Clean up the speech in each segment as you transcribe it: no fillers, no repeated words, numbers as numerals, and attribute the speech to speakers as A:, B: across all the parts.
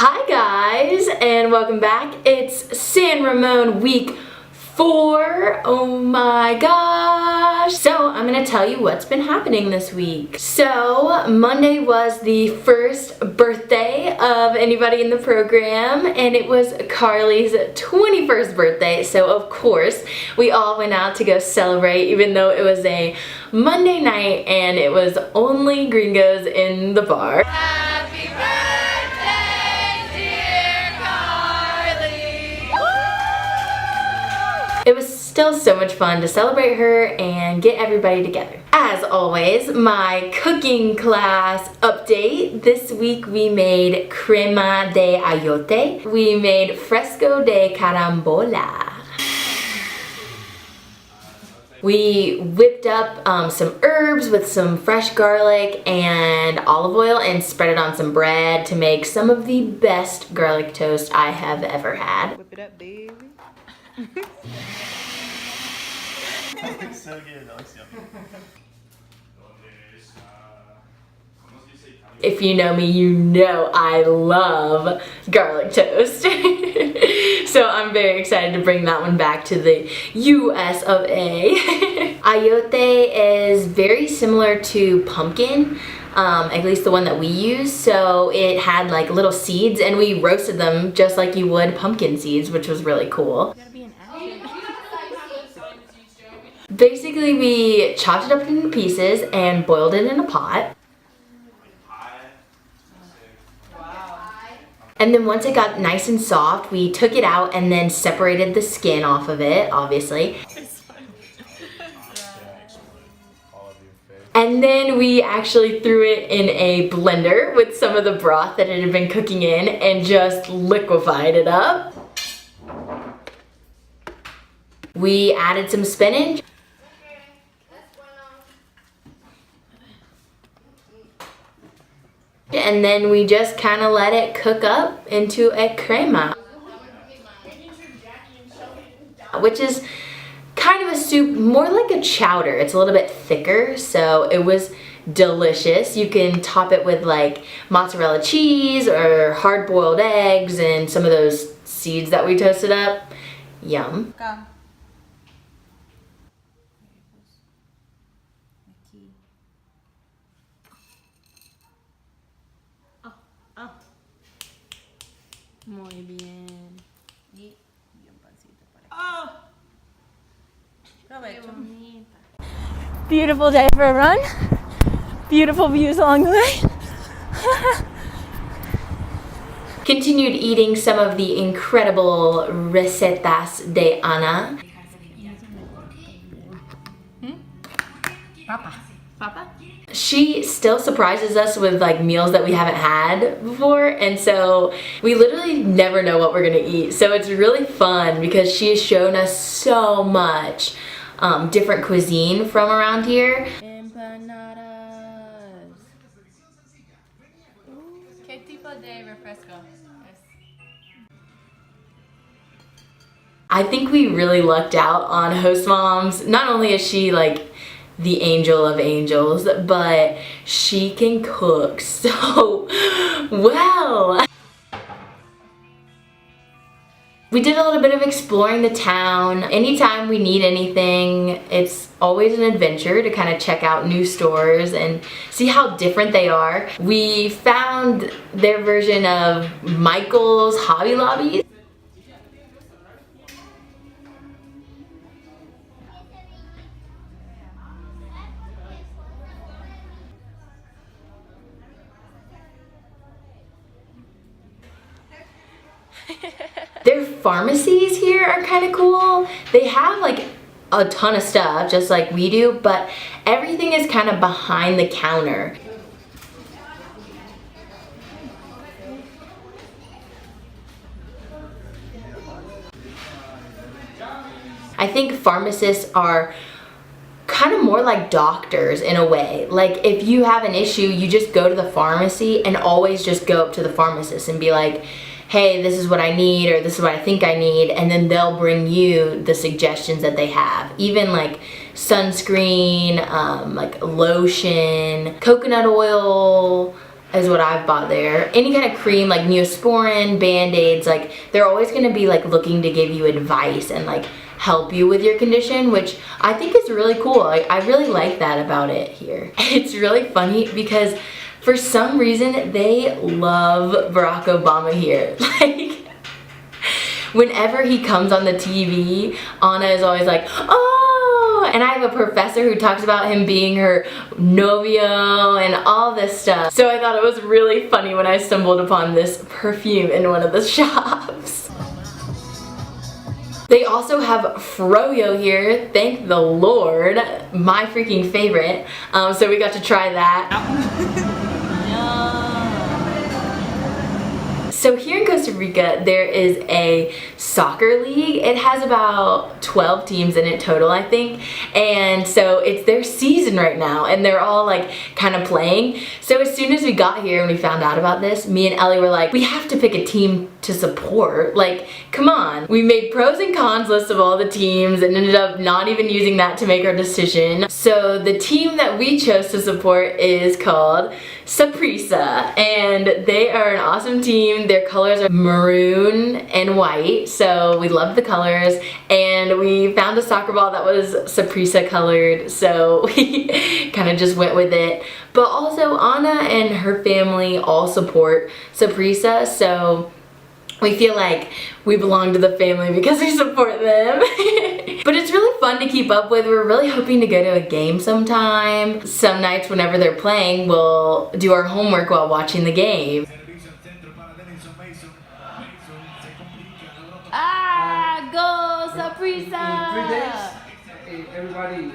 A: Hi guys, and welcome back. It's San Ramon week 4. Oh my gosh. So I'm gonna tell you what's been happening this week. So Monday was the first birthday of anybody in the program, and it was Carly's 21st birthday. So of course we all went out to go celebrate, even though it was a Monday night and it was only gringos in the bar. Happy birthday, dear Carly! It was still so much fun to celebrate her and get everybody together. As always, my cooking class update. This week we made crema de ayote. We made fresco de carambola. We whipped up some herbs with some fresh garlic and olive oil and spread it on some bread to make some of the best garlic toast I have ever had.
B: Whip it up, baby.
C: That looks so good. That looks yummy.
A: If you know me, you know I love garlic toast. So I'm very excited to bring that one back to the US of A. Ayote is very similar to pumpkin, at least the one that we use. So it had like little seeds and we roasted them just like you would pumpkin seeds, which was really cool. Basically, we chopped it up into pieces and boiled it in a pot. And then once it got nice and soft, we took it out and then separated the skin off of it, obviously. And then we actually threw it in a blender with some of the broth that it had been cooking in and just liquefied it up. We added some spinach. And then we just kind of let it cook up into a crema, which is kind of a soup, more like a chowder. It's a little bit thicker, so it was delicious. You can top it with like mozzarella cheese or hard-boiled eggs and some of those seeds that we toasted up. Yum.
B: Muy bien. Y un pancito para aquí. Provecho.
D: Beautiful day for a run. Beautiful views along the way.
A: Continued eating some of the incredible recetas de Ana.
B: Papa?
A: She still surprises us with like meals that we haven't had before, and so we literally never know what we're gonna eat. So it's really fun because she has shown us so much different cuisine from around here.
B: Empanadas. ¿Qué tipo de refresco?
A: I think we really lucked out on host moms. Not only is she like the angel of angels, but she can cook so well. We did a little bit of exploring the town. Anytime we need anything, it's always an adventure to kind of check out new stores and see how different they are. We found their version of Michael's Hobby Lobby. Their pharmacies here are kind of cool. They have like a ton of stuff, just like we do, but everything is kind of behind the counter. I think pharmacists are kind of more like doctors in a way. Like if you have an issue, you just go to the pharmacy and always just go up to the pharmacist and be like, hey, this is what I need, or this is what I think I need, and then they'll bring you the suggestions that they have. Even like sunscreen, like lotion, coconut oil, is what I've bought there. Any kind of cream, like Neosporin, Band-Aids, like they're always gonna be like looking to give you advice and like help you with your condition, which I think is really cool. Like, I really like that about it here. It's really funny because for some reason they love Barack Obama here. Like, whenever he comes on the TV, Anna is always like, oh, and I have a professor who talks about him being her novio and all this stuff. So I thought it was really funny when I stumbled upon this perfume in one of the shops. They also have froyo here, thank the Lord, my freaking favorite. So we got to try that. So here in Costa Rica, there is a soccer league. It has about 12 teams in it total, I think. And so it's their season right now, and they're all like kind of playing. So as soon as we got here and we found out about this, me and Ellie were like, we have to pick a team to support. Like, come on. We made pros and cons lists of all the teams and ended up not even using that to make our decision. So the team that we chose to support is called Saprissa, and they are an awesome team. Their colors are maroon and white, so we love the colors, and we found a soccer ball that was Saprissa colored, so we kind of just went with it. But also Anna and her family all support Saprissa, so we feel like we belong to the family because we support them. But it's really fun to keep up with. We're really hoping to go to a game sometime. Some nights whenever they're playing, we'll do our homework while watching the game.
B: Ah, go Saprissa!
E: In 3 days, everybody,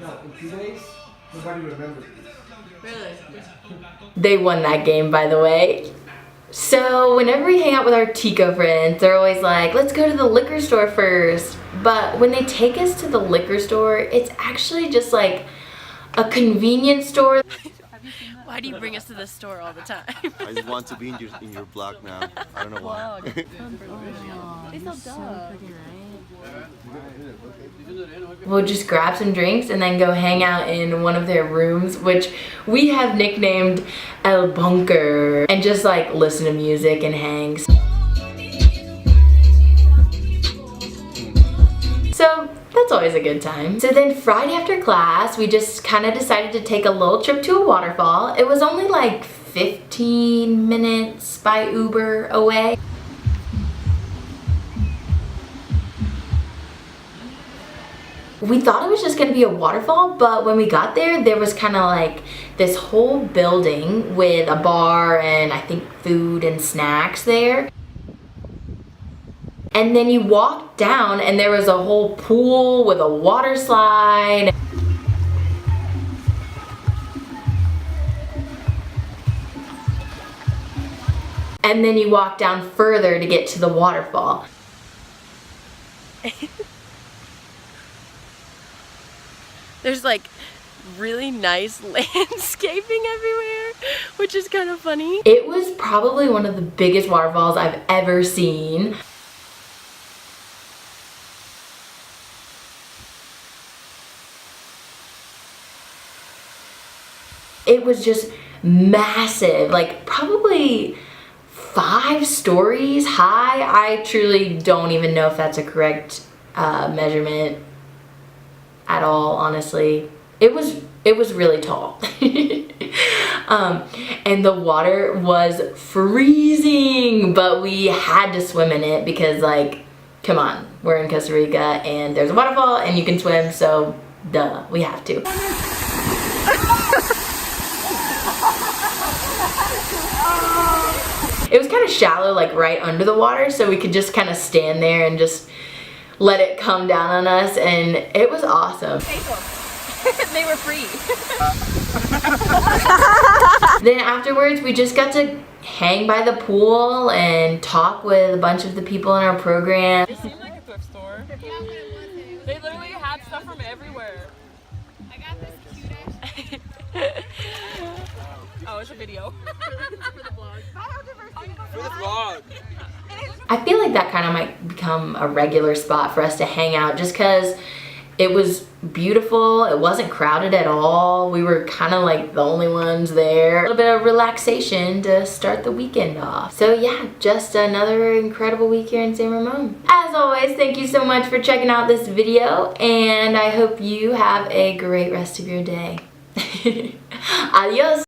E: no, in 2 days, nobody remembers this.
B: Really?
A: They won that game, by the way. So whenever we hang out with our Tico friends, they're always like, let's go to the liquor store first. But when they take us to the liquor store, it's actually just like a convenience store.
B: Why do you bring us to the store all the time?
C: I just want to be in your vlog now. I don't know why.
B: They so dumb.
A: We'll just grab some drinks and then go hang out in one of their rooms, which we have nicknamed El Bunker, and just like listen to music and hang. So that's always a good time. So then Friday after class, we just kind of decided to take a little trip to a waterfall. It was only like 15 minutes by Uber away. We thought it was just gonna be a waterfall, but when we got there, there was kind of like this whole building with a bar and I think food and snacks there. And then you walked down and there was a whole pool with a water slide. And then you walk down further to get to the waterfall.
B: There's like really nice landscaping everywhere, which is kind of funny.
A: It was probably one of the biggest waterfalls I've ever seen. It was just massive, like probably 5 stories high. I truly don't even know if that's a correct measurement at all, honestly. It was really tall. And the water was freezing, but we had to swim in it because, like, come on, we're in Costa Rica and there's a waterfall and you can swim, so duh, we have to. It was kind of shallow, like right under the water, so we could just kind of stand there and just let it come down on us, and it was awesome.
B: They were free.
A: Then afterwards, we just got to hang by the pool and talk with a bunch of the people in our program.
F: It seemed like a thrift store. They literally had stuff from everywhere. I got this cute Oh, it's a video. For the vlog. For the vlog.
A: I feel like that kind of might become a regular spot for us to hang out, just because It was beautiful. It wasn't crowded at all. We were kind of like the only ones there. A little bit of relaxation to start the weekend off. So yeah, just another incredible week here in San Ramon. As always, thank you so much for checking out this video, and I hope you have a great rest of your day. Adios.